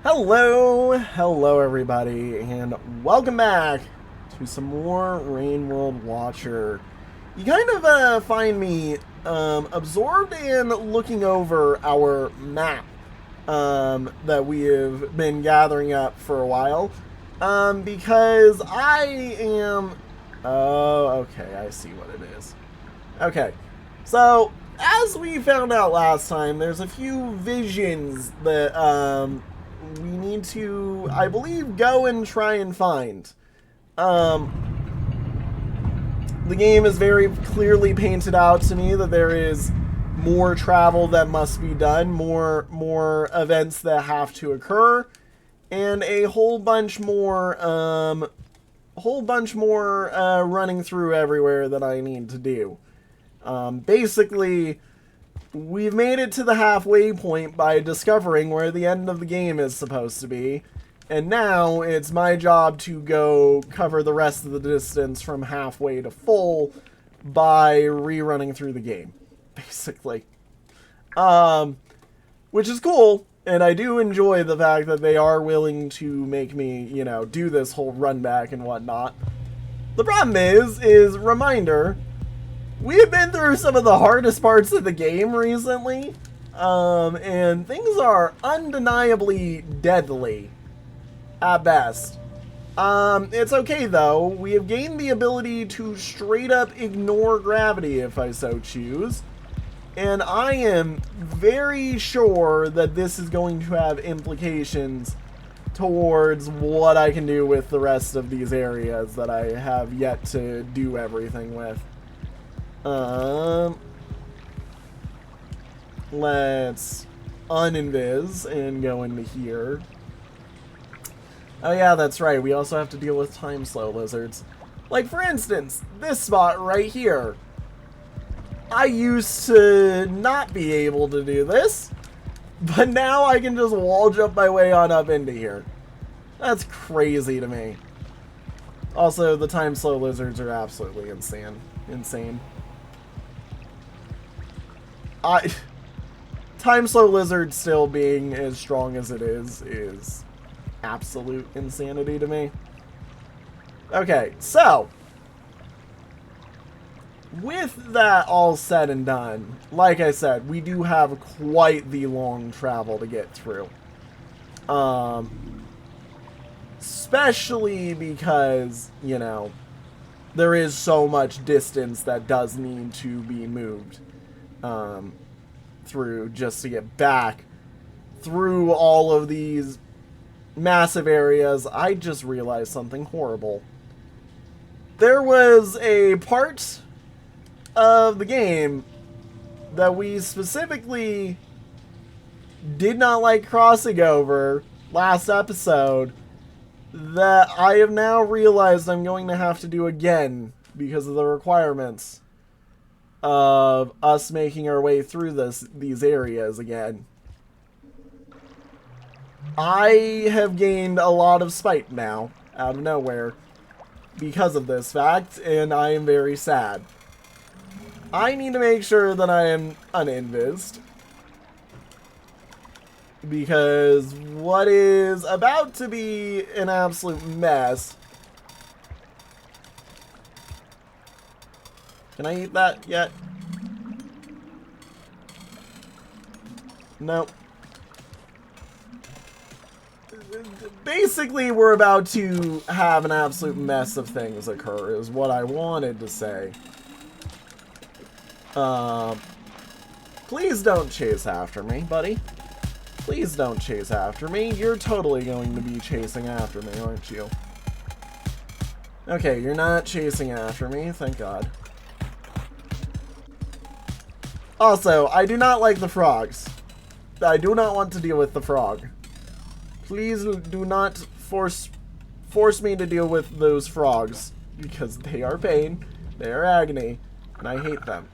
Hello everybody, and welcome back to some more Rain World Watcher. You kind of find me absorbed in looking over our map that we have been gathering up for a while, because I am... Oh, okay, I see what it is. Okay, so as we found out last time, there's a few visions that we need to, I believe, go and try and find. The game is very clearly painted out to me that there is more travel that must be done, more events that have to occur, and a whole bunch more running through everywhere that I need to do. Basically, we've made it to the halfway point by discovering where the end of the game is supposed to be, and now it's my job to go cover the rest of the distance from halfway to full by rerunning through the game, basically. Which is cool, and I do enjoy the fact that they are willing to make me, do this whole run back and whatnot. The problem is reminder, we have been through some of the hardest parts of the game recently, and things are undeniably deadly, at best. It's okay though, we have gained the ability to straight up ignore gravity if I so choose, and I am very sure that this is going to have implications towards what I can do with the rest of these areas that I have yet to do everything with. Let's uninvis and go into here. Oh yeah, that's right, we also have to deal with time slow lizards. Like, for instance, this spot right here. I used to not be able to do this, but now I can just wall jump my way on up into here. That's crazy to me. Also, the time slow lizards are absolutely insane. Time slow lizard still being as strong as it is absolute insanity to me. Okay, so with that all said and done, like I said, we do have quite the long travel to get through. Especially because, there is so much distance that does need to be moved through just to get back through all of these massive areas. I just realized something horrible. There was a part of the game that we specifically did not like crossing over last episode that I have now realized I'm going to have to do again because of the requirements of us making our way through these areas again. I have gained a lot of spite now, out of nowhere, because of this fact, and I am very sad. I need to make sure that I am uninvised, because what is about to be an absolute mess... Can I eat that yet? Nope. Basically, we're about to have an absolute mess of things occur, is what I wanted to say. Please don't chase after me, buddy. Please don't chase after me. You're totally going to be chasing after me, aren't you? Okay, you're not chasing after me, thank God. Also, I do not like the frogs. I do not want to deal with the frog. Please do not force me to deal with those frogs, because they are pain, they are agony, and I hate them.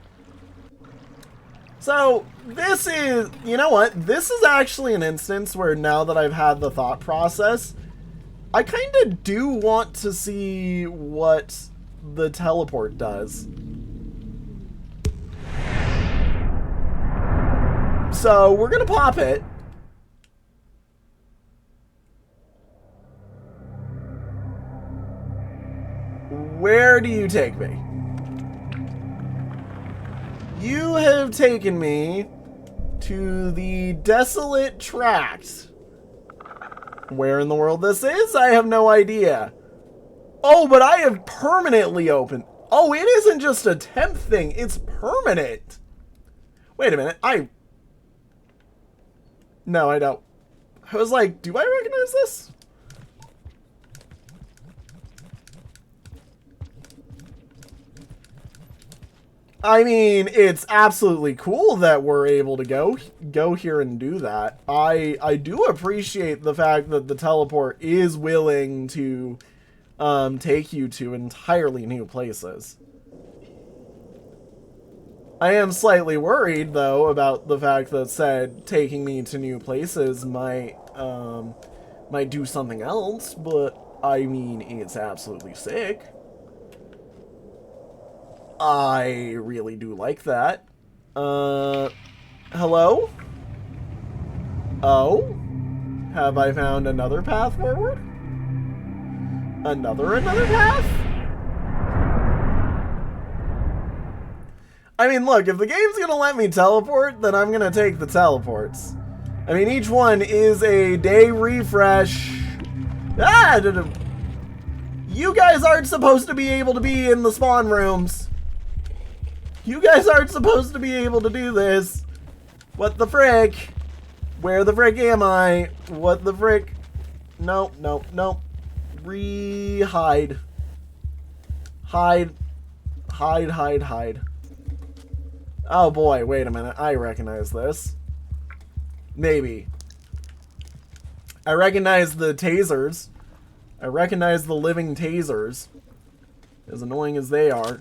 So, this is, you know what? This is actually an instance where now that I've had the thought process, I kind of do want to see what the teleport does. So, we're going to pop it. Where do you take me? You have taken me to the desolate tract. Where in the world this is, I have no idea. Oh, but I have permanently opened. Oh, it isn't just a temp thing, it's permanent. Wait a minute, No, I don't. I was like, do I recognize this? I mean, it's absolutely cool that we're able to go here and do that. I do appreciate the fact that the teleport is willing to take you to entirely new places. I am slightly worried, though, about the fact that said taking me to new places might do something else, but I mean, it's absolutely sick. I really do like that. Hello? Oh? Have I found another path forward? Another path? I mean, look, if the game's gonna let me teleport, then I'm gonna take the teleports. I mean, each one is a day refresh. Ah! You guys aren't supposed to be able to be in the spawn rooms. You guys aren't supposed to be able to do this. What the frick? Where the frick am I? What the frick? Nope, nope, nope. Hide. Hide. Hide, hide, hide. Oh boy, wait a minute. I recognize this. Maybe. I recognize the tasers. I recognize the living tasers. As annoying as they are.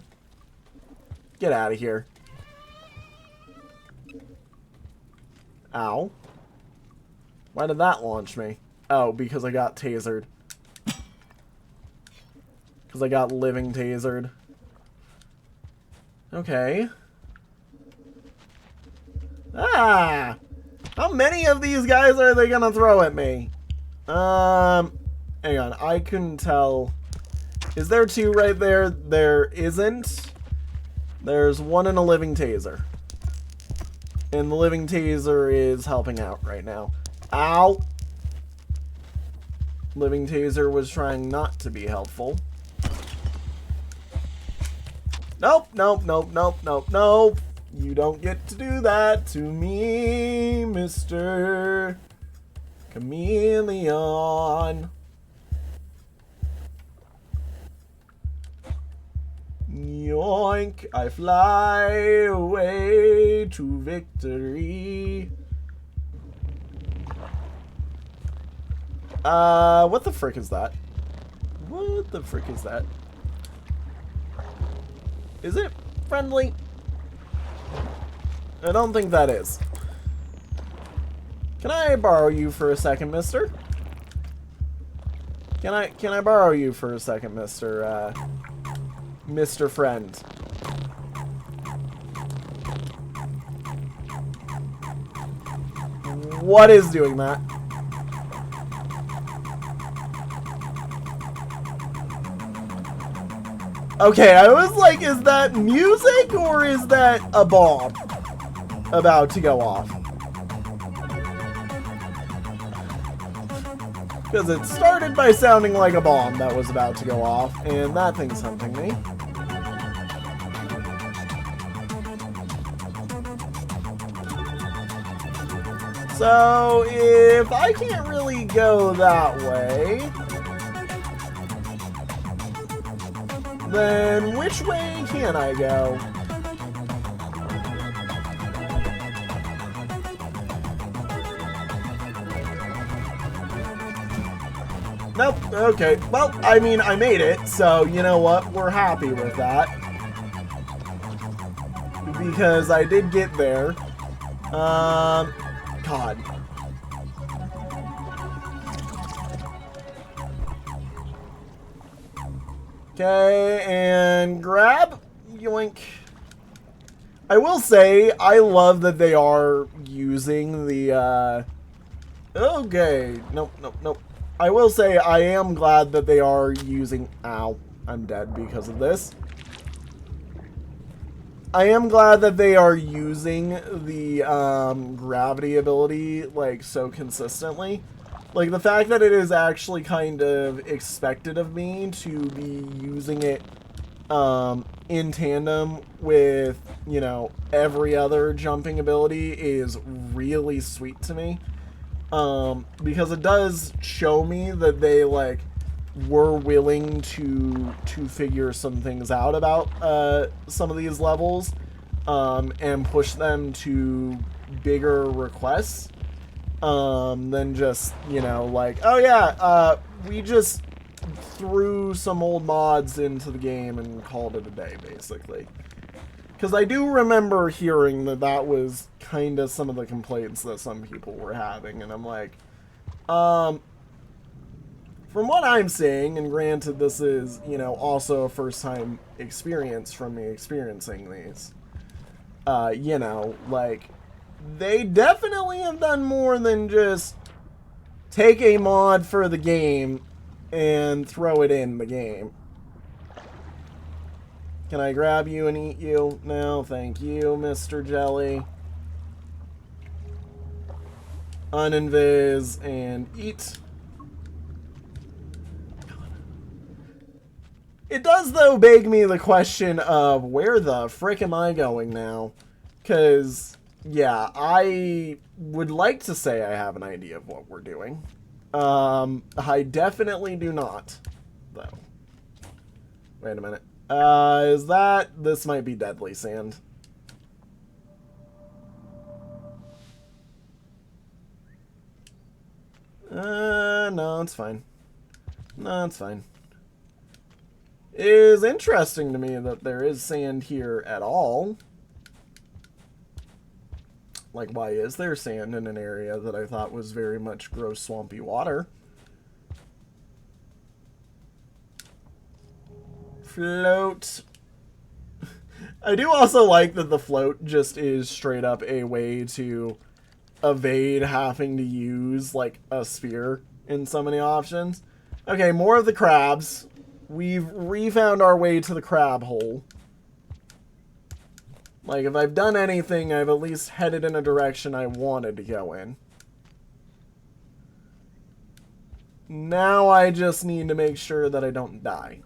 Get out of here. Ow. Why did that launch me? Oh, because I got tasered. Because I got living tasered. Okay. Ah! How many of these guys are they gonna throw at me? Hang on, I couldn't tell. Is there two right there? There isn't. There's one in a living taser. And the living taser is helping out right now. Ow! Living taser was trying not to be helpful. Nope, nope, nope, nope, nope, nope. You don't get to do that to me, Mr. Chameleon. Yoink, I fly away to victory. What the frick is that? What the frick is that? Is it friendly? I don't think that is. Can I borrow you for a second, mister? Can I borrow you for a second, Mr. Mr. Friend? What is doing that? Okay, I was like, is that music or is that a bomb about to go off? Because it started by sounding like a bomb that was about to go off, and that thing's hunting me. So, if I can't really go that way, then which way can I go? Nope, okay. Well, I mean, I made it, so you know what? We're happy with that. Because I did get there. God. Okay, and grab. Yoink. I will say, I love that they are using the, Okay. Nope, nope, nope. I will say, I am glad that they are using... Ow. I'm dead because of this. I am glad that they are using the gravity ability like so consistently. Like the fact that it is actually kind of expected of me to be using it in tandem with, you know, every other jumping ability is really sweet to me. Because it does show me that they like were willing to figure some things out about some of these levels and push them to bigger requests than just, you know, like, oh yeah, we just threw some old mods into the game and called it a day, basically. Because I do remember hearing that that was kind of some of the complaints that some people were having, and I'm like, from what I'm seeing, and granted this is, you know, also a first-time experience from me experiencing these, you know, like, they definitely have done more than just take a mod for the game and throw it in the game. Can I grab you and eat you? No, thank you, Mr. Jelly. Uninvis and eat. It does, though, beg me the question of where the frick am I going now? Because, yeah, I would like to say I have an idea of what we're doing. I definitely do not, though. Wait a minute. Is that... This might be deadly sand. No, it's fine. No, it's fine. It is interesting to me that there is sand here at all. Like, why is there sand in an area that I thought was very much gross, swampy water? Float. I do also like that the float just is straight up a way to evade having to use, like, a sphere in so many options. Okay, more of the crabs. We've refound our way to the crab hole. Like, if I've done anything, I've at least headed in a direction I wanted to go in. Now I just need to make sure that I don't die.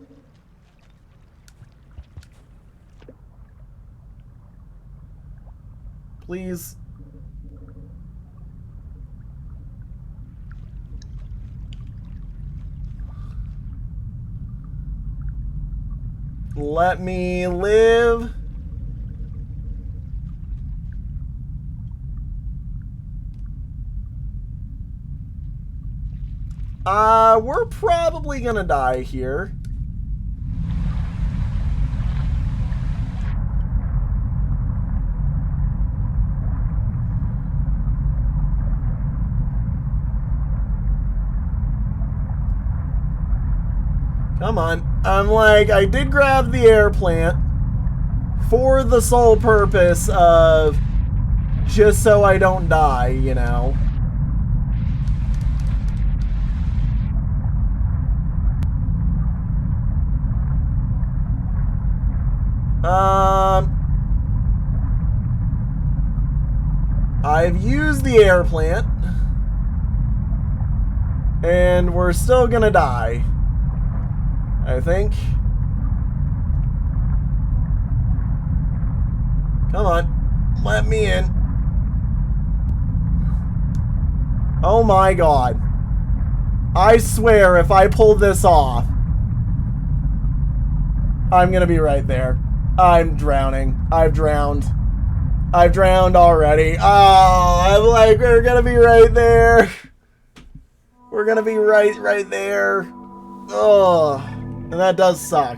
Please. Let me live. We're probably gonna die here. Come on. I'm like, I did grab the air plant for the sole purpose of just so I don't die, you know. I've used the air plant, and we're still gonna die, I think. Come on, let me in. Oh my god. I swear if I pull this off, I'm gonna be right there. I'm drowning. I've drowned. I've drowned already. Oh, I'm like, we're gonna be right there. We're gonna be right there. Oh, and that does suck.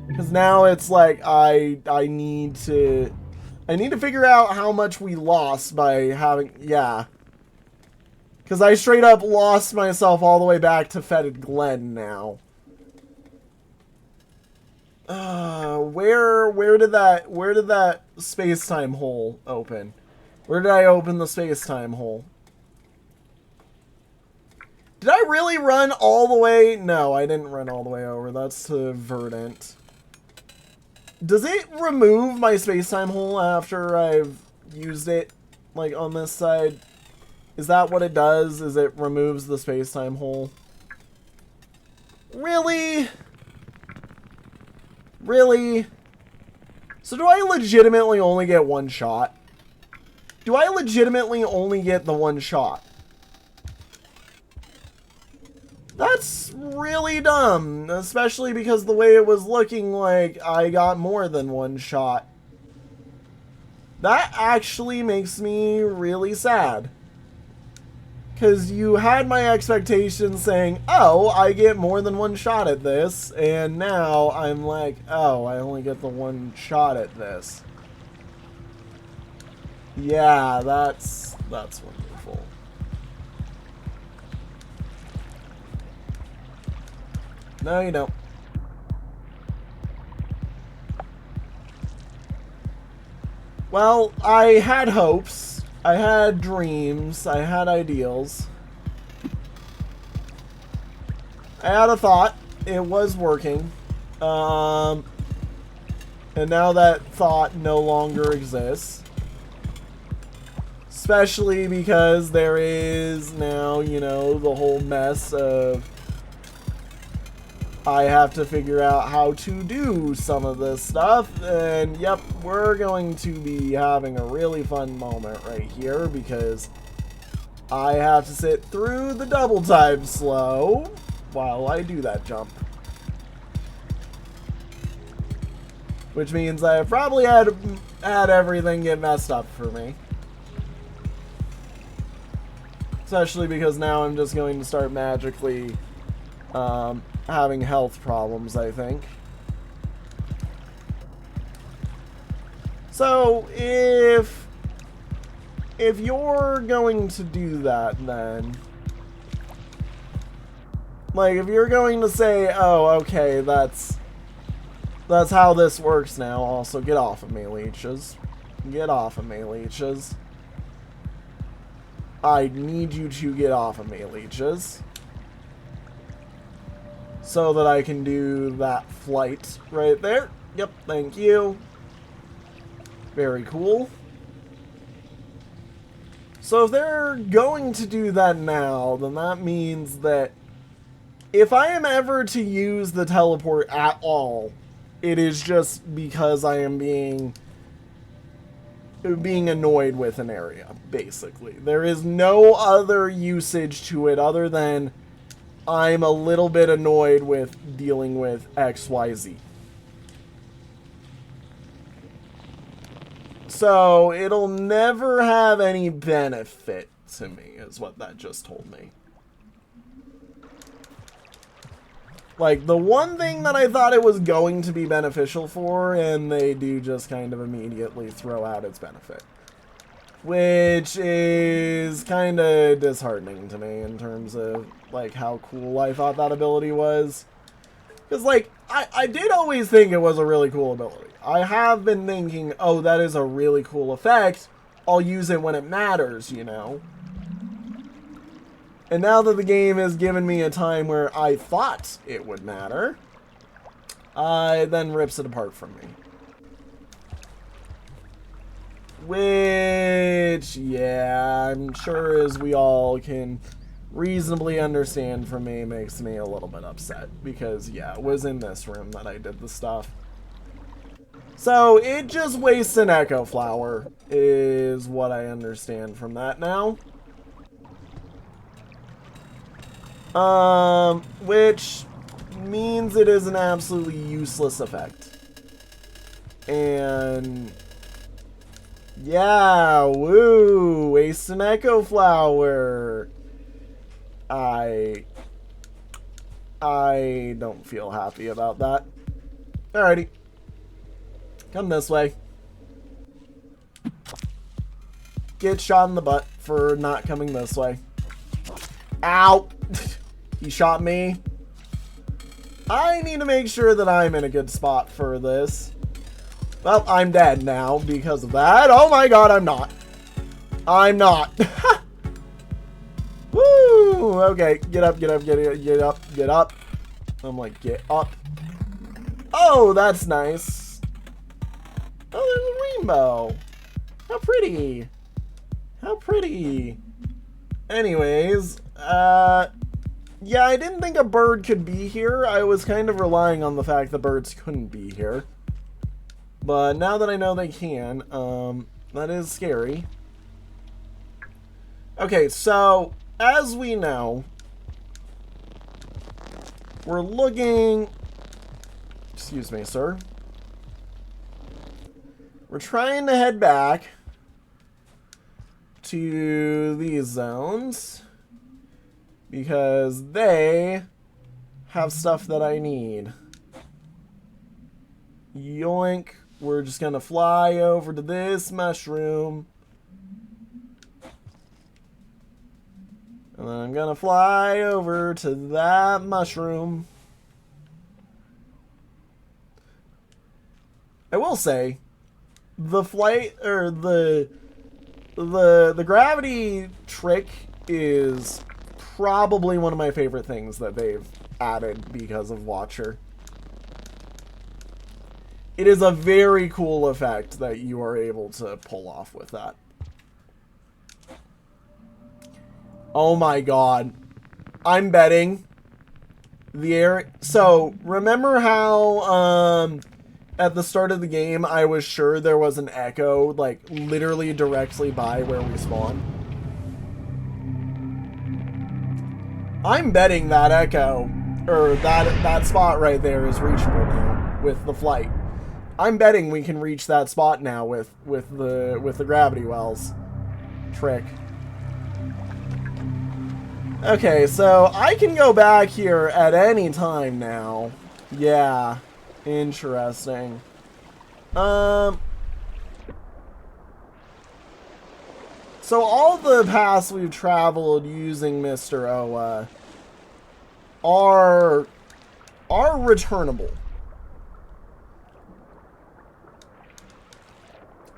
Because now it's like I need to figure out how much we lost by having, yeah. Because I straight up lost myself all the way back to Fetid Glen now. Where did that space-time hole open? Where did I open the space-time hole? Did I I really run all the way? No, I didn't run all the way over. That's to Verdant. Does it remove my space-time hole after I've used it, like, on this side? Is that what it does? Is it removes the space-time hole? Really? Really? So do I legitimately only get one shot? Do I legitimately only get the one shot? That's really dumb, especially because the way it was looking like I got more than one shot. That actually makes me really sad. Because you had my expectations saying, oh, I get more than one shot at this, and now I'm like, oh, I only get the one shot at this. Yeah, that's wonderful. No, you don't. Well, I had hopes. I had dreams. I had ideals. I had a thought. It was working. And now that thought no longer exists. Especially because there is now, you know, the whole mess of I have to figure out how to do some of this stuff, and yep, we're going to be having a really fun moment right here because I have to sit through the double time slow while I do that jump. Which means I probably had everything get messed up for me. Especially because now I'm just going to start magically having health problems, I think. So, if you're going to do that, then... like, if you're going to say, oh, okay, that's how this works now. Also, get off of me, leeches. Get off of me, leeches. I need you to get off of me, leeches. So that I can do that flight right there. Yep, thank you. Very cool. So if they're going to do that now, then that means that if I am ever to use the teleport at all, it is just because I am being annoyed with an area, basically. There is no other usage to it other than I'm a little bit annoyed with dealing with XYZ. So, it'll never have any benefit to me, is what that just told me. Like, the one thing that I thought it was going to be beneficial for, and they do just kind of immediately throw out its benefit. Which is kind of disheartening to me in terms of, like, how cool I thought that ability was. Because, like, I did always think it was a really cool ability. I have been thinking, oh, that is a really cool effect. I'll use it when it matters, you know. And now that the game has given me a time where I thought it would matter, it then rips it apart from me. Which, yeah, I'm sure as we all can reasonably understand from me, makes me a little bit upset. Because, yeah, it was in this room that I did the stuff. So, it just wastes an Echo Flower, is what I understand from that now. Which means it is an absolutely useless effect. And... yeah, woo, waste an Echo Flower. I don't feel happy about that. Alrighty. Come this way. Get shot in the butt for not coming this way. Ow! He shot me. I need to make sure that I'm in a good spot for this. Well, I'm dead now because of that. Oh my god, I'm not. I'm not. Woo! Ooh, okay. Get up, get up, get up, get up, get up. I'm like, get up. Oh, that's nice. Oh, there's a rainbow. How pretty. How pretty. Anyways, yeah, I didn't think a bird could be here. I was kind of relying on the fact that birds couldn't be here. But now that I know they can, that is scary. Okay, so, as we know, we're looking... Excuse me, sir. We're trying to head back to these zones because they have stuff that I need. Yoink. We're just gonna fly over to this mushroom. And then I'm gonna fly over to that mushroom. I will say, the flight, or the gravity trick is probably one of my favorite things that they've added because of Watcher. It is a very cool effect that you are able to pull off with that. Oh my god. I'm betting the air... So, remember how, at the start of the game, I was sure there was an echo, like, literally directly by where we spawn? I'm betting that echo, or that spot right there is reachable now with the flight. I'm betting we can reach that spot now with the gravity wells trick. Okay, so I can go back here at any time now. Yeah, interesting. So all the paths we've traveled using Mr. Oa are returnable.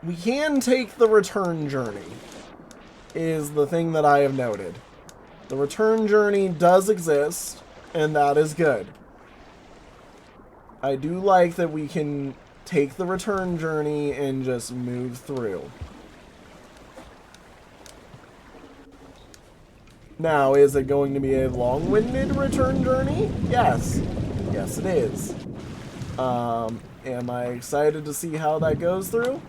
We can take the return journey, is the thing that I have noted. The return journey does exist, and that is good. I do like that we can take the return journey and just move through. Now, is it going to be a long-winded return journey? Yes. Yes, it is. Am I excited to see how that goes through?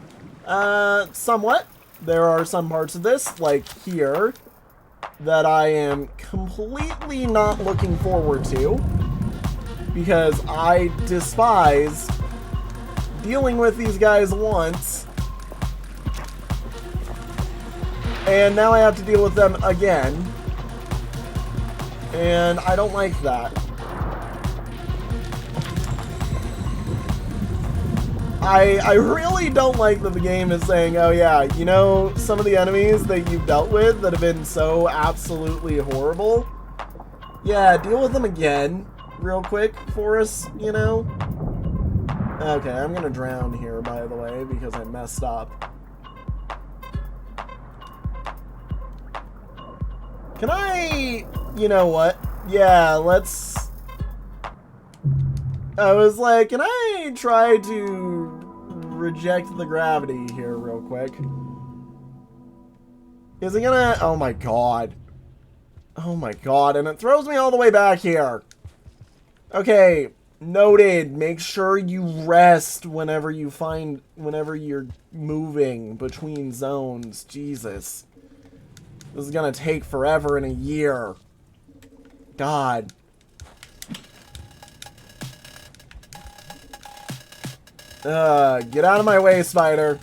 Somewhat. There are some parts of this, like here, that I am completely not looking forward to, because I despise dealing with these guys once, and now I have to deal with them again, and I don't like that. I really don't like that the game is saying, oh yeah, you know, some of the enemies that you've dealt with that have been so absolutely horrible, yeah, deal with them again real quick for us, you know? Okay, I'm gonna drown here, by the way, because I messed up. Can I... You know what? Yeah, let's... I was like, can I try to reject the gravity here real quick? Is it gonna... Oh my god. Oh my god, and it throws me all the way back here. Okay, noted. Make sure you rest whenever you're moving between zones. Jesus. This is gonna take forever and a year. God. Get out of my way, spider.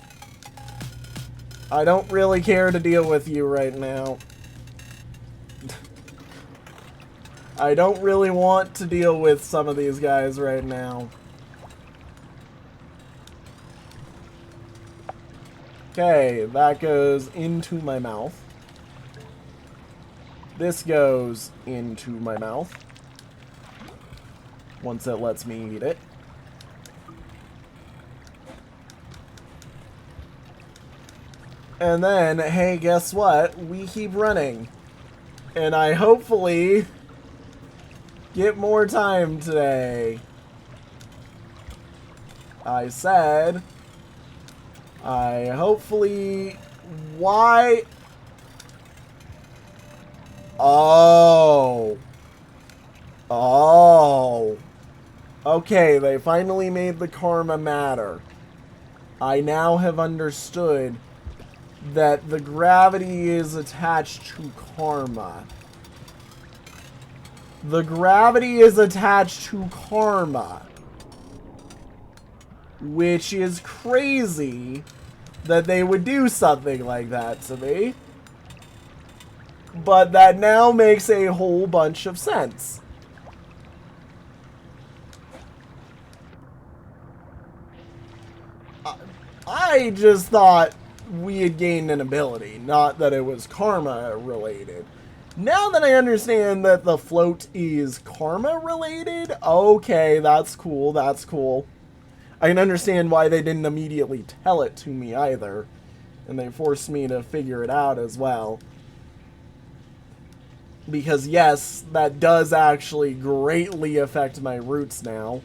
I don't really care to deal with you right now. I don't really want to deal with some of these guys right now. Okay, that goes into my mouth. This goes into my mouth. Once it lets me eat it. And then, hey, guess what? We keep running. And I hopefully get more time today. I said, I hopefully... Why? Oh. Oh. Okay, they finally made the karma matter. I now have understood that the gravity is attached to karma. The gravity is attached to karma. Which is crazy that they would do something like that to me. But that now makes a whole bunch of sense. I just thought we had gained an ability, not that it was karma related. Now that I understand that the float is karma related, okay, that's cool, that's cool. I can understand why they didn't immediately tell it to me either. And they forced me to figure it out as well. Because yes, that does actually greatly affect my routes now.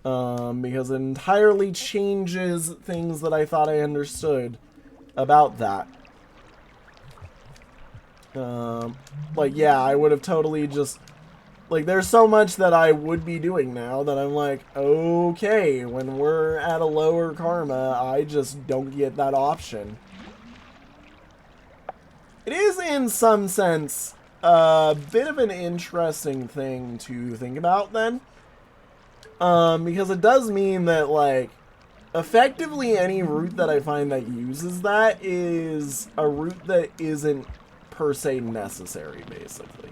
Because it entirely changes things that I thought I understood about that. Like, yeah, I would have totally just... Like, there's so much that I would be doing now that I'm like, okay, when we're at a lower karma, I just don't get that option. It is, in some sense, a bit of an interesting thing to think about, then. Because it does mean that, like, effectively any route that I find that uses that is a route that isn't per se necessary, basically.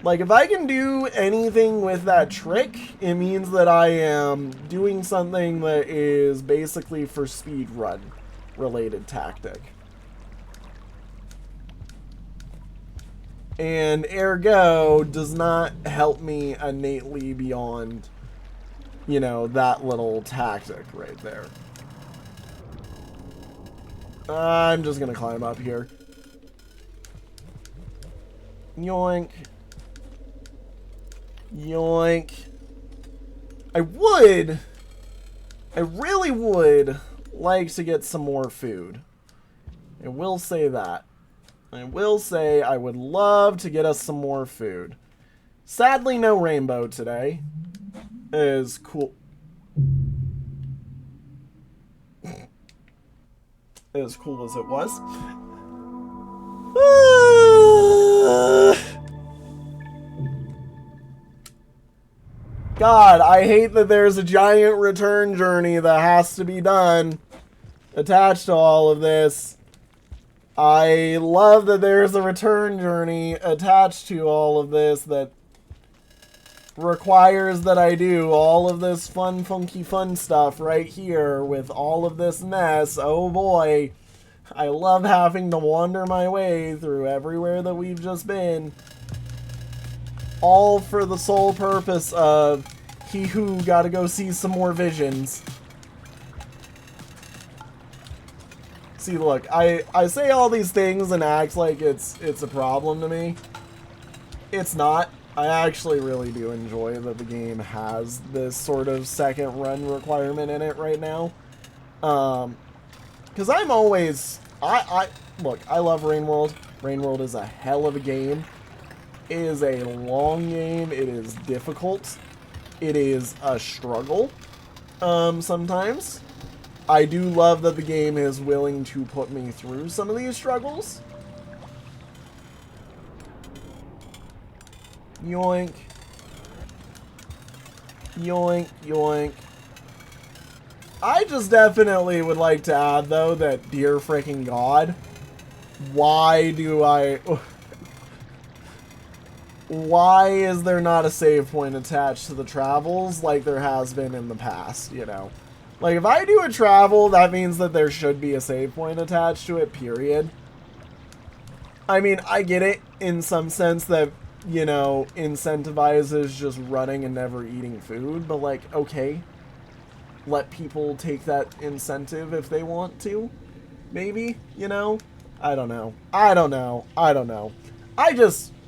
Like, if I can do anything with that trick, it means that I am doing something that is basically for speedrun related tactic. And ergo does not help me innately beyond, you know, that little tactic right there. I'm just gonna climb up here. Yoink. Yoink. I really would like to get some more food. I will say that. I will say I would love to get us some more food. Sadly, no rainbow today. As cool. As cool as it was. God, I hate that there's a giant return journey that has to be done attached to all of this. I love that there's a return journey attached to all of this that requires that I do all of this fun, funky, fun stuff right here with all of this mess. Oh boy, I love having to wander my way through everywhere that we've just been. All for the sole purpose of he who gotta go see some more visions. See, look, I say all these things and act like it's a problem to me. It's not. I actually really do enjoy that the game has this sort of second run requirement in it right now. Because I'm always... Look, I love Rain World. Rain World is a hell of a game. It is a long game. It is difficult. It is a struggle, sometimes. I do love that the game is willing to put me through some of these struggles. Yoink. Yoink, yoink. I just definitely would like to add, though, that dear freaking God, why do I... Why is there not a save point attached to the travels like there has been in the past, you know? Like, if I do a travel, that means that there should be a save point attached to it, period. I mean, I get it in some sense that, you know, incentivizes just running and never eating food, but like, okay, let people take that incentive if they want to, maybe, you know? I don't know. I don't know. I don't know.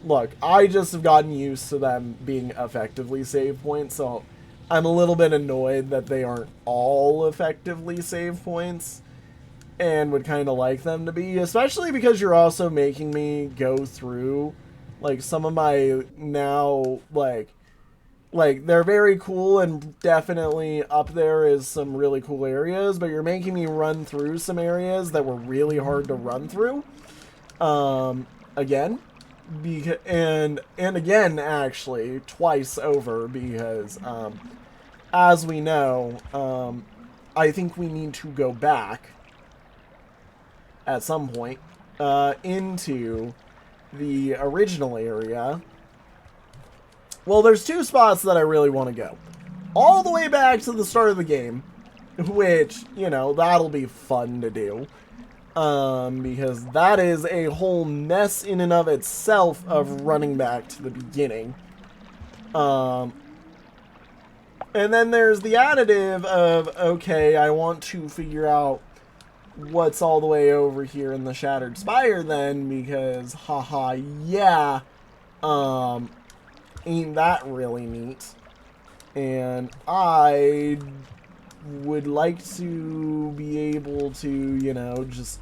Look, I just have gotten used to them being effectively save points, so I'm a little bit annoyed that they aren't all effectively save points, and would kind of like them to be, especially because you're also making me go through, like, some of my now, like, they're very cool and definitely up there is some really cool areas, but you're making me run through some areas that were really hard to run through, again. And again, actually, twice over, because, as we know, I think we need to go back at some point into the original area. Well, there's two spots that I really want to go. All the way back to the start of the game, which, you know, that'll be fun to do. Because that is a whole mess in and of itself of running back to the beginning. And then there's the additive of, okay, I want to figure out what's all the way over here in the Shattered Spire then, because, haha, yeah, ain't that really neat? And I would like to be able to, you know, just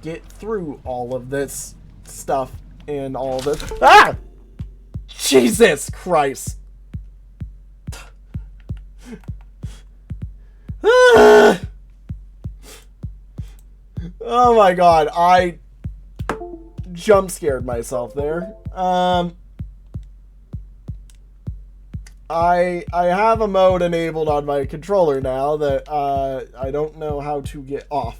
get through all of this stuff and all this. Ah! Jesus Christ! Ah! Oh my god, I jump scared myself there. I have a mode enabled on my controller now that I don't know how to get off.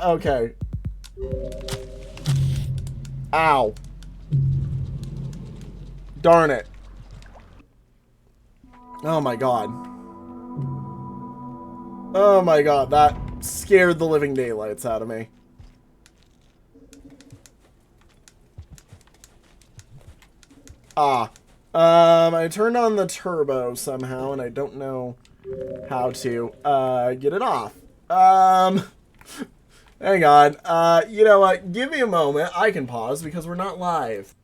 Okay. Ow. Darn it. Oh my god. Oh my god, that scared the living daylights out of me. I turned on the turbo somehow, and I don't know how to, get it off. Hang on. You know what? Give me a moment. I can pause because we're not live.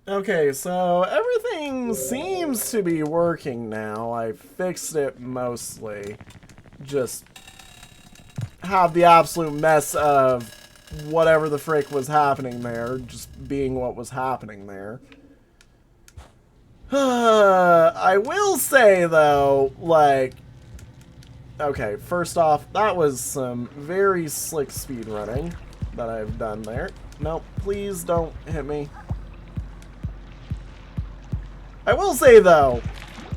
Okay, so everything seems to be working now. I fixed it mostly. Just have the absolute mess of whatever the frick was happening there, just being what was happening there. I will say, though, like, okay, first off, that was some very slick speed running that I've done there. Nope, please don't hit me. I will say, though,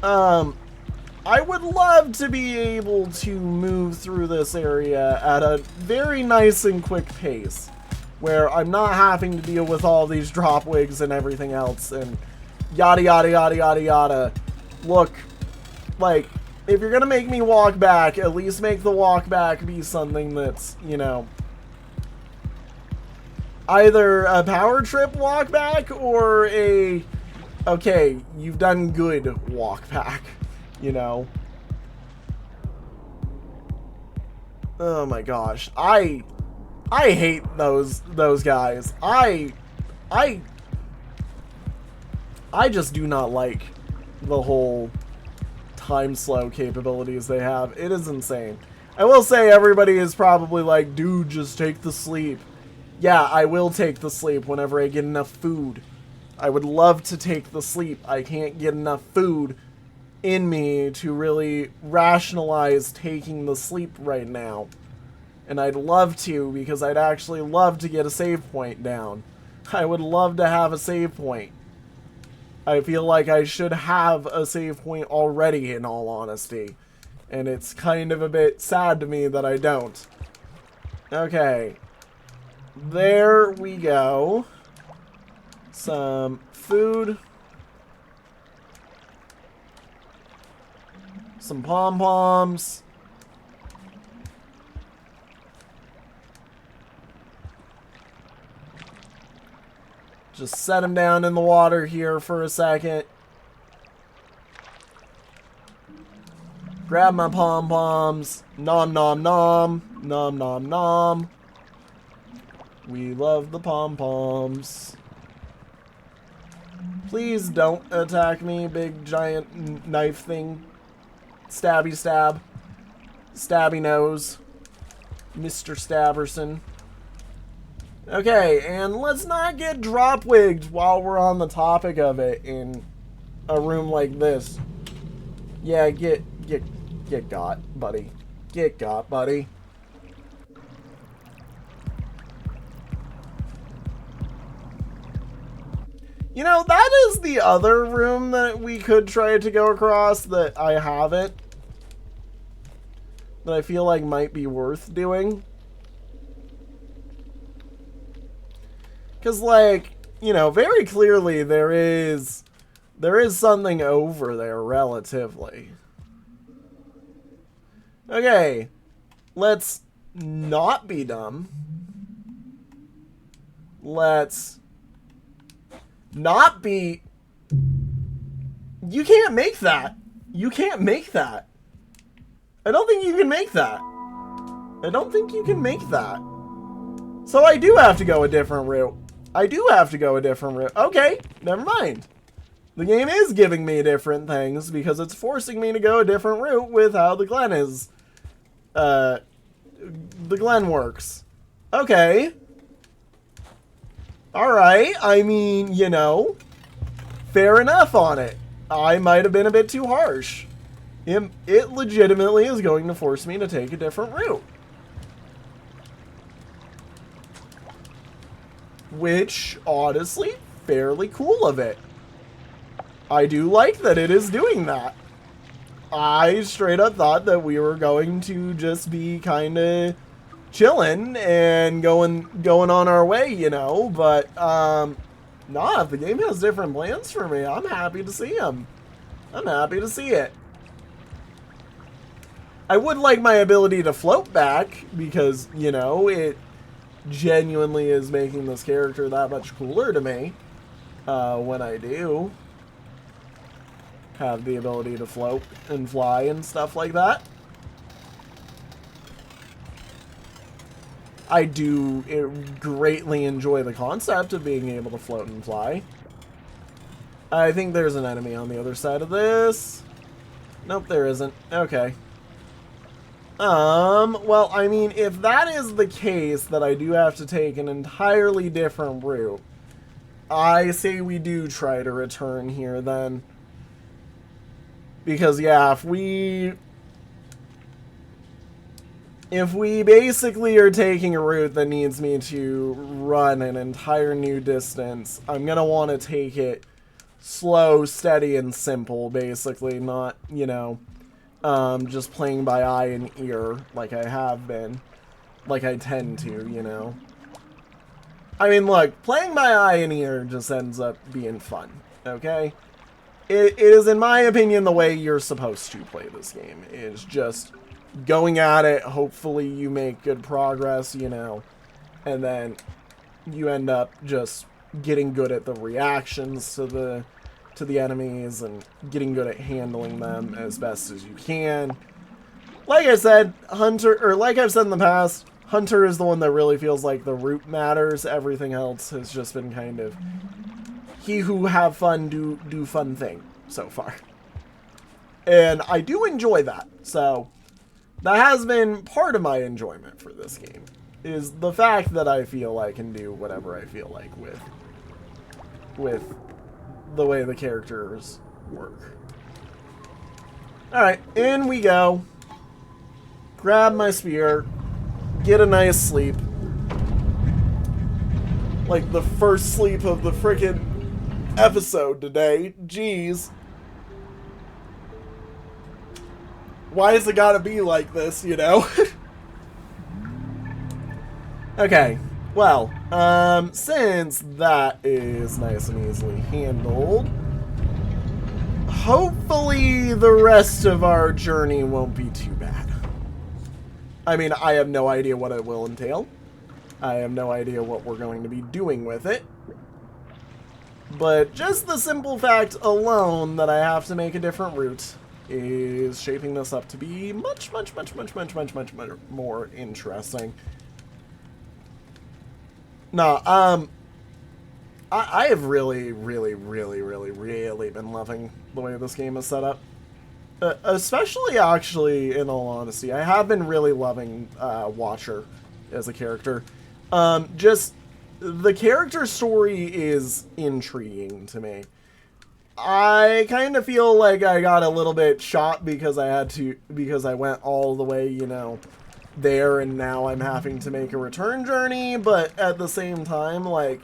I would love to be able to move through this area at a very nice and quick pace, where I'm not having to deal with all these drop wigs and everything else, and yada yada yada yada yada. Look, like, if you're gonna make me walk back, at least make the walk back be something that's, you know, either a power trip walk back or a, okay, you've done good walk back, you know. Oh my gosh, I hate those guys. I just do not like the whole time slow capabilities they have. It is insane. I will say everybody is probably like, dude, just take the sleep. Yeah, I will take the sleep whenever I get enough food. I would love to take the sleep. I can't get enough food in me to really rationalize taking the sleep right now. And I'd love to, because I'd actually love to get a save point down. I would love to have a save point. I feel like I should have a save point already, in all honesty. And it's kind of a bit sad to me that I don't. Okay. There we go. Some food. Some pom-poms. Just set him down in the water here for a second. Grab my pom-poms. Nom nom nom. Nom nom nom. We love the pom-poms. Please don't attack me, big giant knife thing. Stabby stab. Stabby nose. Mr. Stabberson. Okay, and let's not get drop-wigged while we're on the topic of it in a room like this. Yeah, get got, buddy. Get got, buddy. You know, that is the other room that we could try to go across that I haven't. That I feel like might be worth doing. Because, like, you know, very clearly there is something over there, relatively. Okay, let's not be dumb. Let's not be... You can't make that. You can't make that. I don't think you can make that. I don't think you can make that. So I do have to go a different route. I do have to go a different route. Okay, never mind. The game is giving me different things because it's forcing me to go a different route with how the Glen is. The Glen works. Okay. Alright, I mean, you know, fair enough on it. I might have been a bit too harsh. It legitimately is going to force me to take a different route. Which, honestly, fairly cool of it. I do like that it is doing that. I straight up thought that we were going to just be kind of chilling and going on our way, you know, but nah, if the game has different plans for me, I'm happy to see them. I'm happy to see it. I would like my ability to float back because, you know, it genuinely is making this character that much cooler to me when I do have the ability to float and fly and stuff like that. I do greatly enjoy the concept of being able to float and fly. I think there's an enemy on the other side of this. Nope, there isn't. Okay. Well, I mean, if that is the case, that I do have to take an entirely different route, I say we do try to return here then. Because, yeah, if we basically are taking a route that needs me to run an entire new distance, I'm going to want to take it slow, steady, and simple, basically, not, you know, just playing by eye and ear like I have been, like I tend to, you know. I mean, look, playing by eye and ear just ends up being fun, okay? It is, in my opinion, the way you're supposed to play this game. It's just going at it, hopefully you make good progress, you know, and then you end up just getting good at the reactions to the enemies and getting good at handling them as best as you can. Like I said, like I've said in the past, Hunter is the one that really feels like the route matters. Everything else has just been kind of he who have fun do fun thing so far. And I do enjoy that. So that has been part of my enjoyment for this game, is the fact that I feel I can do whatever I feel like with the way the characters work. Alright, in we go. Grab my spear. Get a nice sleep. Like the first sleep of the frickin' episode today. Jeez. Why has it gotta be like this, you know? Okay. Well, since that is nice and easily handled, hopefully the rest of our journey won't be too bad. I mean, I have no idea what it will entail. I have no idea what we're going to be doing with it. But just the simple fact alone that I have to make a different route is shaping this up to be much more interesting. No, I have really, really, really, really, really been loving the way this game is set up. Especially, actually, in all honesty, I have been really loving Watcher as a character. Just, the character story is intriguing to me. I kind of feel like I got a little bit shot because I went all the way, you know, there, and now I'm having to make a return journey, but at the same time, like,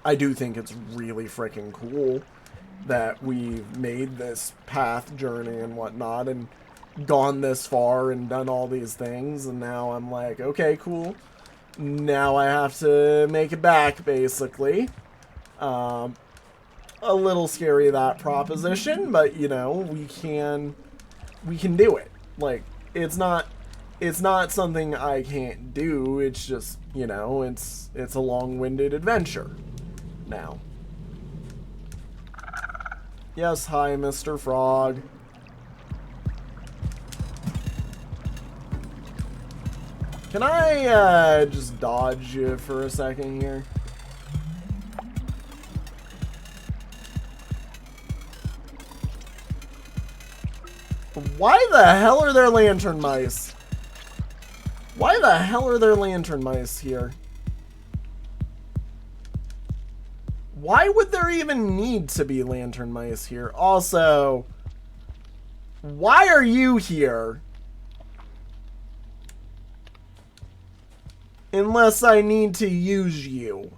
I do think it's really freaking cool that we've made this path journey and whatnot and gone this far and done all these things, and now I'm like, okay, cool. Now I have to make it back, basically. A little scary, that proposition, but, you know, we can do it. Like, it's not something I can't do. It's just, you know, it's a long-winded adventure now. Yes, hi, Mr. Frog. Can I just dodge you for a second here? Why the hell are there lantern mice? Why the hell are there lantern mice here? Why would there even need to be lantern mice here? Also, why are you here? Unless I need to use you.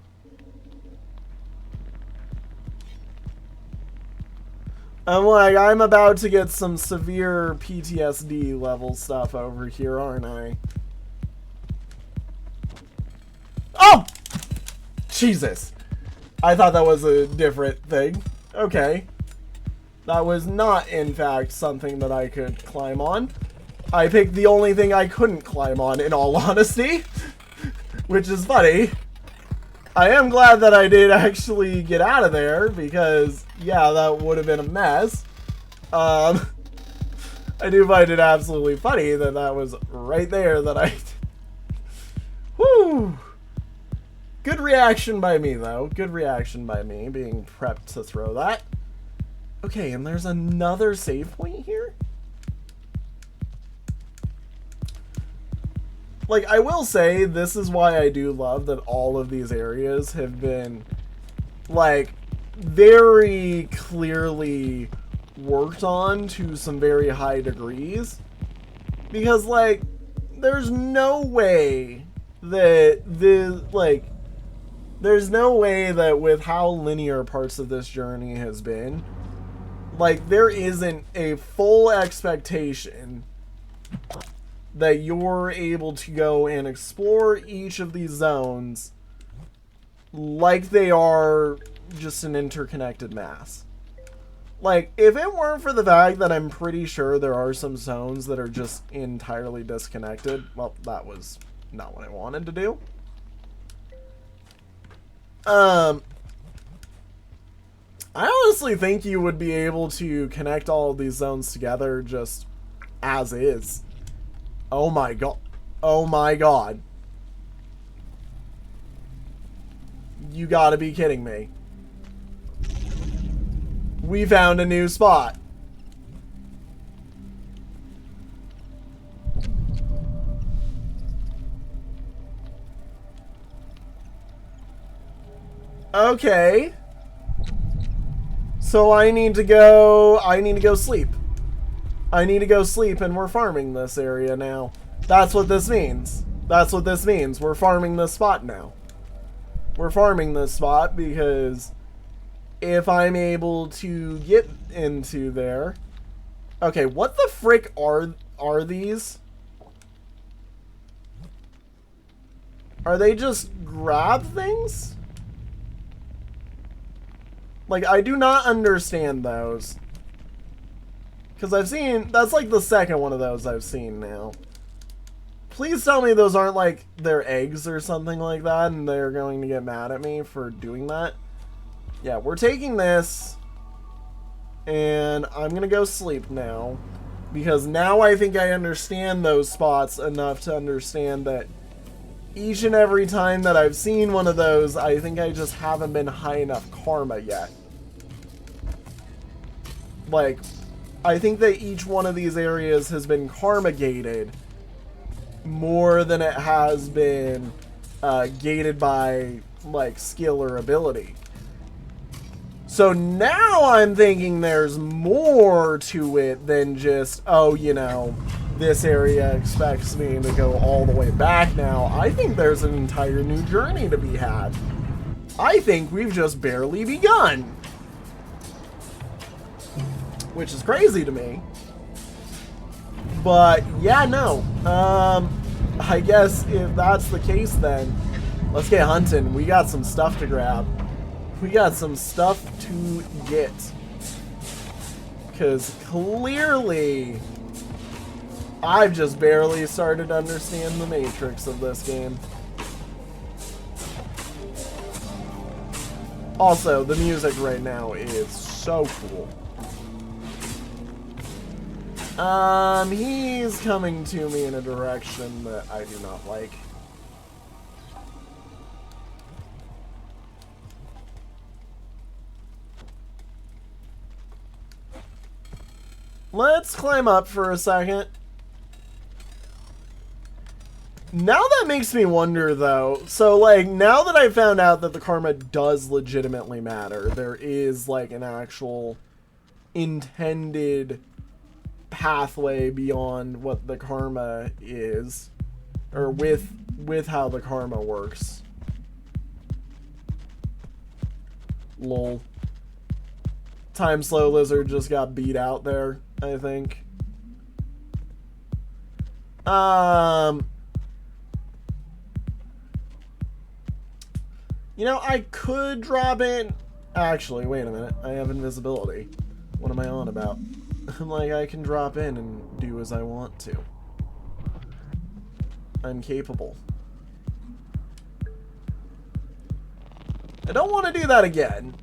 I'm like, I'm about to get some severe PTSD level stuff over here, aren't I? Oh! Jesus. I thought that was a different thing. Okay. That was not, in fact, something that I could climb on. I picked the only thing I couldn't climb on, in all honesty. Which is funny. I am glad that I did actually get out of there, because, yeah, that would have been a mess. I do find it absolutely funny that that was right there that I... Whew! Good reaction by me, though. Good reaction by me, being prepped to throw that. Okay, and there's another save point here? Like, I will say, this is why I do love that all of these areas have been, like, very clearly worked on to some very high degrees. Because, like, there's no way that there's no way that with how linear parts of this journey has been, like, there isn't a full expectation that you're able to go and explore each of these zones like they are just an interconnected mass. Like, if it weren't for the fact that I'm pretty sure there are some zones that are just entirely disconnected, well, that was not what I wanted to do. I honestly think you would be able to connect all of these zones together just as is. Oh my god. Oh my god. You gotta be kidding me. We found a new spot. Okay. So I need to go sleep. I need to go sleep, and we're farming this area now. That's what this means. That's what this means. We're farming this spot now. We're farming this spot because if I'm able to get into there... Okay, what the frick are these? Are they just grab things? Like, I do not understand those. Because I've seen... That's like the second one of those I've seen now. Please tell me those aren't like their eggs or something like that and they're going to get mad at me for doing that. Yeah, we're taking this. And I'm going to go sleep now. Because now I think I understand those spots enough to understand that each and every time that I've seen one of those, I think I just haven't been high enough karma yet. Like, I think that each one of these areas has been karma gated more than it has been gated by, like, skill or ability. So now I'm thinking there's more to it than just, oh, you know, this area expects me to go all the way back now. I think there's an entire new journey to be had. I think we've just barely begun. Which is crazy to me. But, yeah, no. I guess if that's the case, then let's get hunting. We got some stuff to grab. We got some stuff to get. Because clearly, I've just barely started to understand the matrix of this game. Also, the music right now is so cool. He's coming to me in a direction that I do not like. Let's climb up for a second. Now that makes me wonder, though. So, like, now that I found out that the karma does legitimately matter, there is, like, an actual intended pathway beyond what the karma is, or with how the karma works. Lol. Time Slow Lizard just got beat out there, I think. You know, I could drop in. Actually, wait a minute. I have invisibility. What am I on about? I'm like, I can drop in and do as I want to. I'm capable. I don't want to do that again.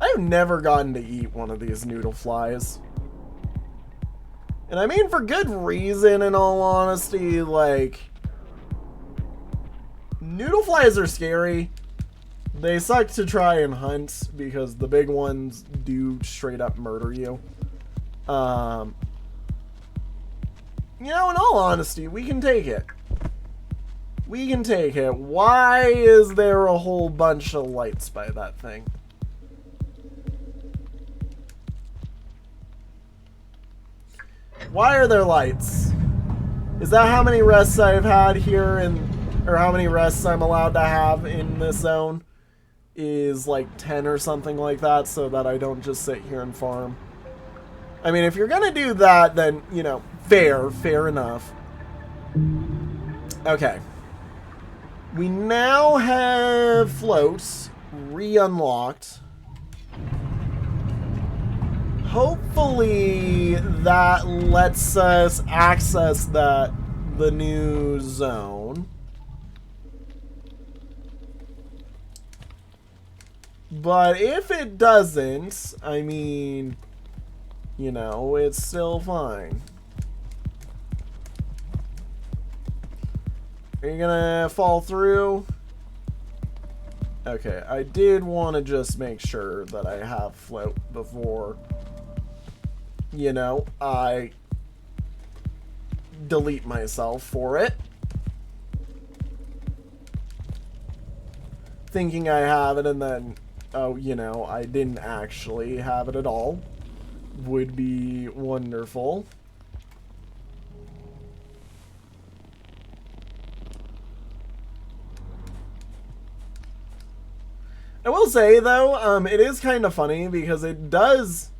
I've never gotten to eat one of these noodle flies. And I mean, for good reason, in all honesty. Like, noodle flies are scary. They suck to try and hunt because the big ones do straight up murder you. You know, in all honesty, we can take it. We can take it. Why is there a whole bunch of lights by that thing? Why are there lights? Is that how many rests I've had here or how many rests I'm allowed to have in this zone? Is like 10 or something like that, so that I don't just sit here and farm. I mean, if you're gonna do that, then, you know, fair enough. Okay. We now have floats re-unlocked. Hopefully that lets us access the new zone. But if it doesn't, I mean, you know, it's still fine. Are you gonna fall through? Okay, I did want to just make sure that I have float before, you know, I delete myself for it. Thinking I have it and then, oh, you know, I didn't actually have it at all. Would be wonderful. I will say, though, it is kind of funny because it does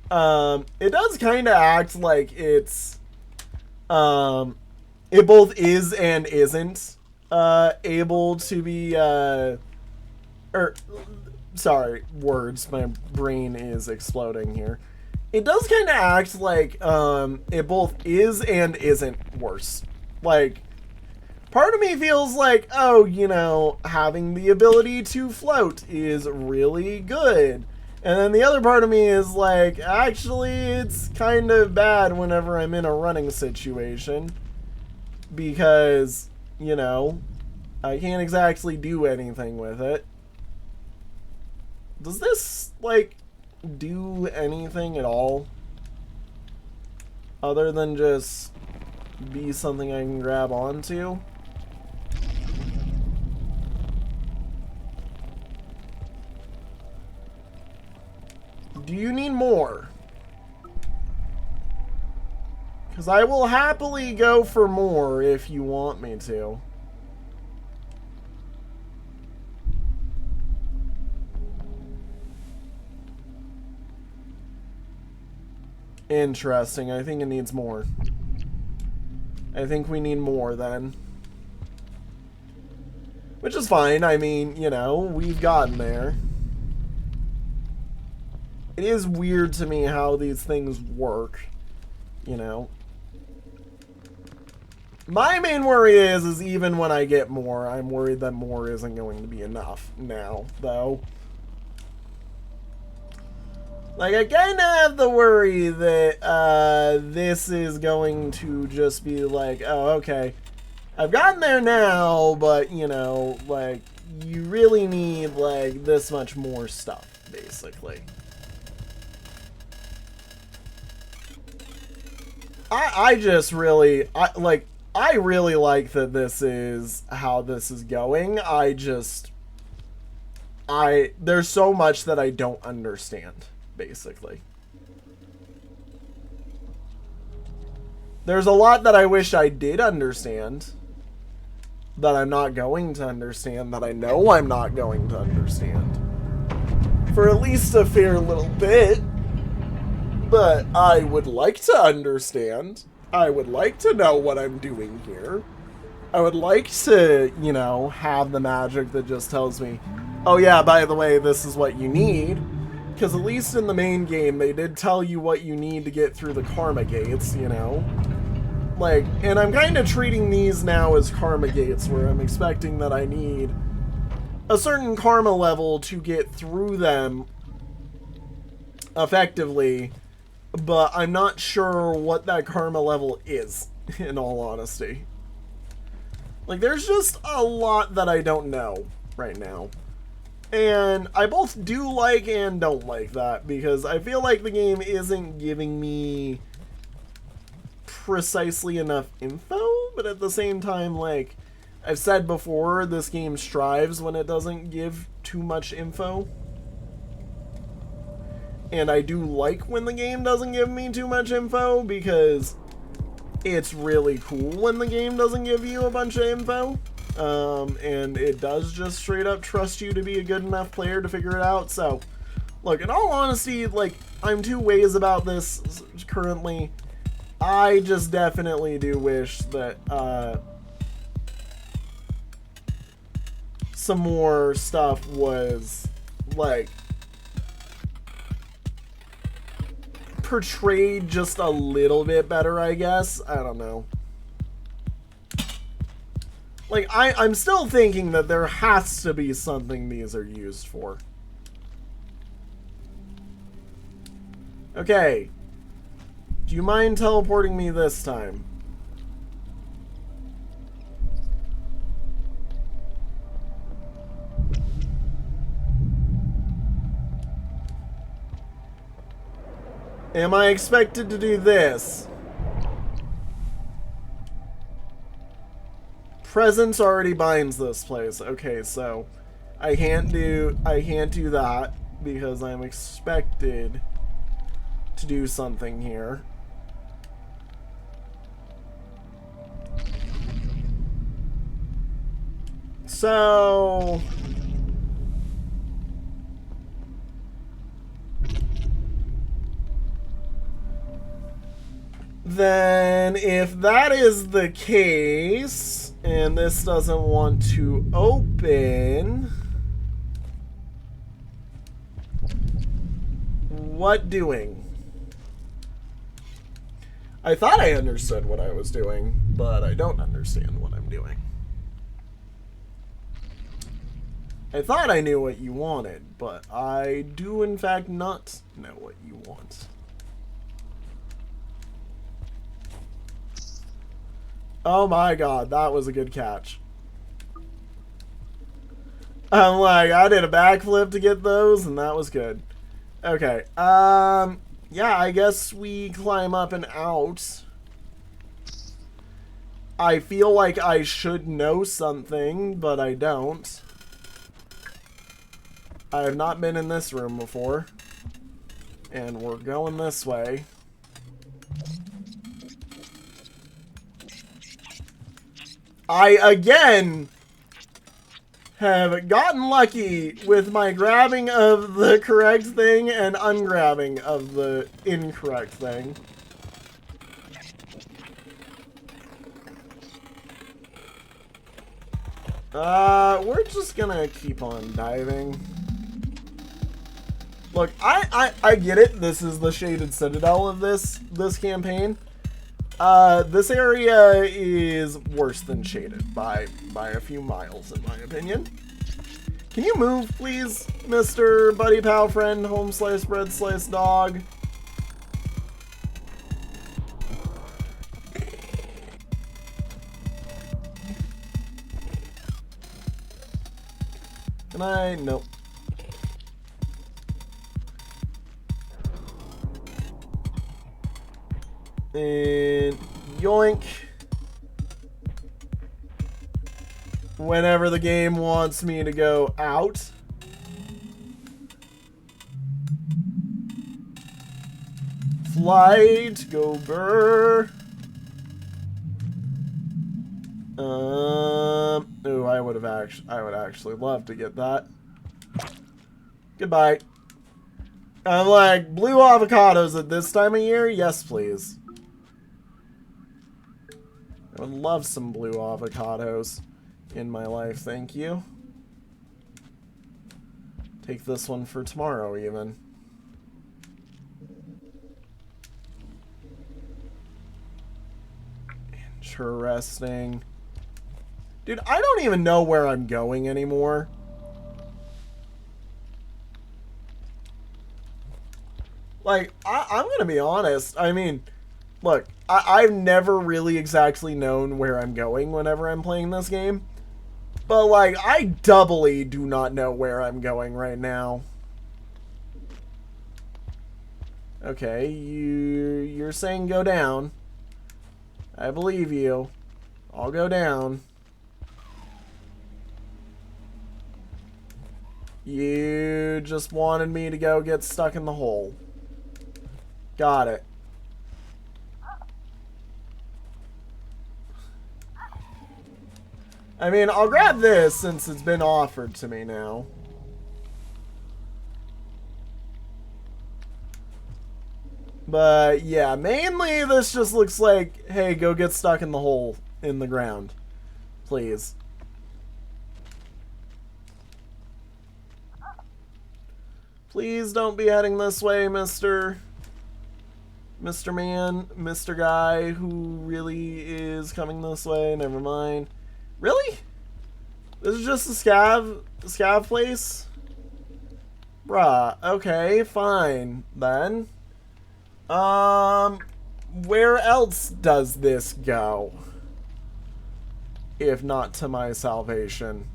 kind of act like it's, it both is and isn't, able to be, sorry, words, my brain is exploding here. It does kind of act like, it both is and isn't worse. Like, part of me feels like, oh, you know, having the ability to float is really good. And then the other part of me is like, actually, it's kind of bad whenever I'm in a running situation. Because, you know, I can't exactly do anything with it. Does this, like, do anything at all? Other than just be something I can grab onto? Do you need more? Because I will happily go for more if you want me to. Interesting. I think it needs more. I think we need more then. Which is fine. I mean, you know, we've gotten there. It is weird to me how these things work, you know. My main worry is even when I get more, I'm worried that more isn't going to be enough now, though. Like, I kind of have the worry that this is going to just be like, oh, okay, I've gotten there now, but, you know, like, you really need, like, this much more stuff, basically. I just really, I really like that this is how this is going. There's so much that I don't understand, basically. There's a lot that I wish I did understand, that I'm not going to understand, that I know I'm not going to understand. For at least a fair little bit. But I would like to understand. I would like to know what I'm doing here. I would like to, you know, have the magic that just tells me, oh yeah, by the way, this is what you need. Because at least in the main game, they did tell you what you need to get through the karma gates, you know. Like, and I'm kind of treating these now as karma gates, where I'm expecting that I need a certain karma level to get through them effectively. But I'm not sure what that karma level is, in all honesty. Like, there's just a lot that I don't know right now. And I both do like and don't like that, because I feel like the game isn't giving me precisely enough info, but at the same time, like I've said before, this game strives when it doesn't give too much info. And I do like when the game doesn't give me too much info, because it's really cool when the game doesn't give you a bunch of info. And it does just straight up trust you to be a good enough player to figure it out. So, look, in all honesty, like, I'm two ways about this currently. I just definitely do wish that, some more stuff was, like, portrayed just a little bit better, I guess. I don't know. Like, I'm still thinking that there has to be something these are used for. Okay. Do you mind teleporting me this time? Am I expected to do this? Presence already binds this place. Okay, so I can't do that because I'm expected to do something here. So then if that is the case, and this doesn't want to open, what doing? I thought I understood what I was doing, but I don't understand what I'm doing. I thought I knew what you wanted, but I do in fact not know what you want. Oh my god, that was a good catch. I'm like, I did a backflip to get those, and that was good. Okay, yeah, I guess we climb up and out. I feel like I should know something, but I don't. I have not been in this room before. And we're going this way. I, again, have gotten lucky with my grabbing of the correct thing and ungrabbing of the incorrect thing. We're just gonna keep on diving. Look, I get it. This is the shaded citadel of this campaign. This area is worse than shaded by a few miles, in my opinion. Can you move, please, Mr. Buddy Pal Friend Home Slice Bread Slice Dog? Can I? Nope. And yoink. Whenever the game wants me to go out. Flight, go burr. Ooh, I would actually love to get that. Goodbye. I'm like, blue avocados at this time of year? Yes, please. I would love some blue avocados in my life, thank you. Take this one for tomorrow, even. Interesting. Dude, I don't even know where I'm going anymore. Like, I'm gonna be honest. I mean, look, I've never really exactly known where I'm going whenever I'm playing this game. But, like, I doubly do not know where I'm going right now. Okay, you're saying go down. I believe you. I'll go down. You just wanted me to go get stuck in the hole. Got it. I mean, I'll grab this since it's been offered to me now. But, yeah, mainly this just looks like, hey, go get stuck in the hole in the ground. Please. Please don't be heading this way, Mr. Man, Mr. Guy who really is coming this way. Never mind. Really? This is just a scav place? Bruh, okay, fine, then. Where else does this go? If not to my salvation.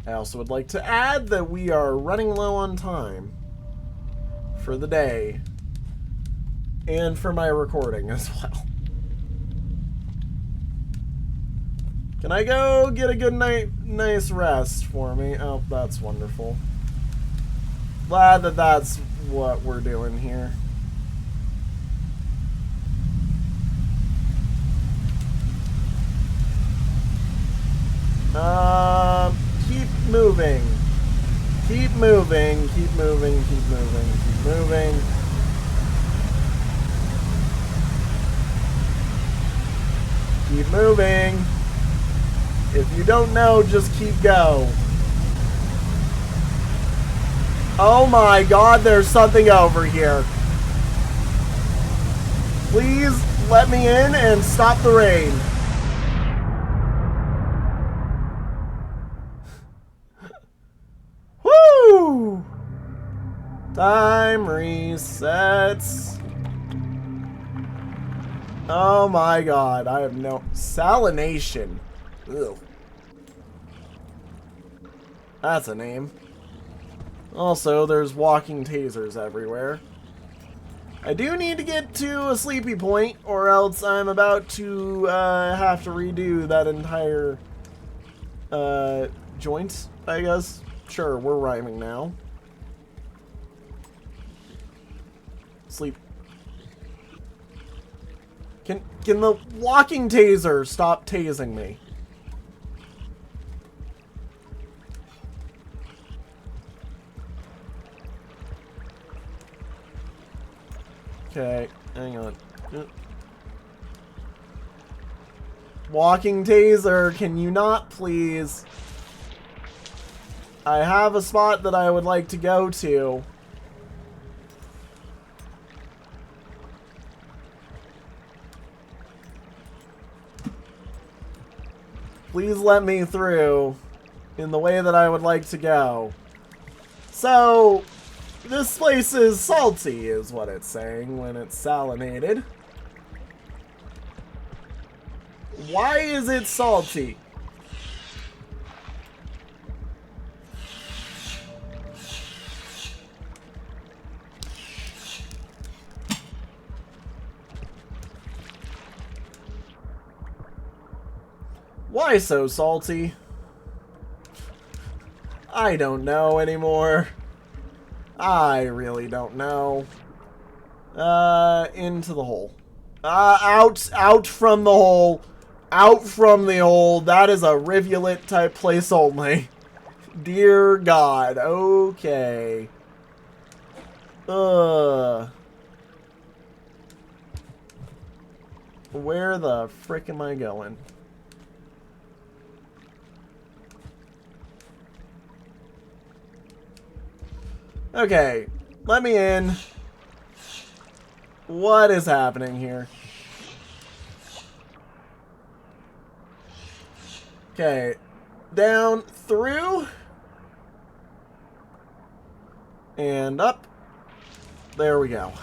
I also would like to add that we are running low on time for the day and for my recording as well. Can I go get a good nice rest for me? Oh, that's wonderful. Glad that that's what we're doing here. Keep moving. Keep moving. Keep moving. Keep moving. Keep moving. Keep moving. If you don't know, just keep go. Oh my god, there's something over here. Please let me in and stop the rain. Time resets. Oh my god, I have no... Salination. Ew. That's a name. Also, there's walking tasers everywhere. I do need to get to a sleepy point, or else I'm about to have to redo that entire joint, I guess. Sure, we're rhyming now. Sleep. Can the walking taser stop tasing me? Okay, hang on. Walking taser, can you not please? I have a spot that I would like to go to. Please let me through in the way that I would like to go. So, this place is salty, is what it's saying when it's salinated. Why is it salty? Why so salty? I don't know anymore. I really don't know. Into the hole. Out from the hole. Out from the hole. That is a rivulet type place only. Dear God. Okay. Where the frick am I going? Okay, let me in. What is happening here? Okay, down, through, and up. There we go.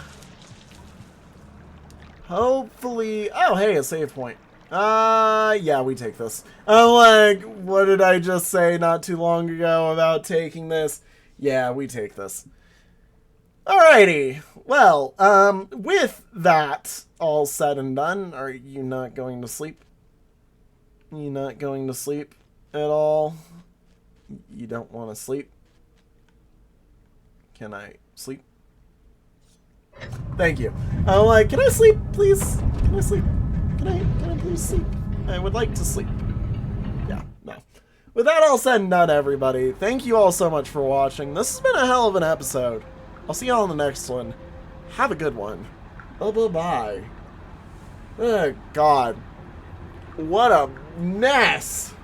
Hopefully... Oh, hey, a save point. Yeah, we take this. I'm like, what did I just say not too long ago about taking this? Yeah, we take this. Alrighty. Well, with that all said and done, are you not going to sleep? You not going to sleep at all? You don't want to sleep? Can I sleep? Thank you. I'm like, can I sleep, please? Can I sleep? Can I please sleep? I would like to sleep. Yeah, no. With that all said and done, everybody, thank you all so much for watching. This has been a hell of an episode. I'll see y'all in the next one. Have a good one. Bye-bye. Oh, God. What a mess.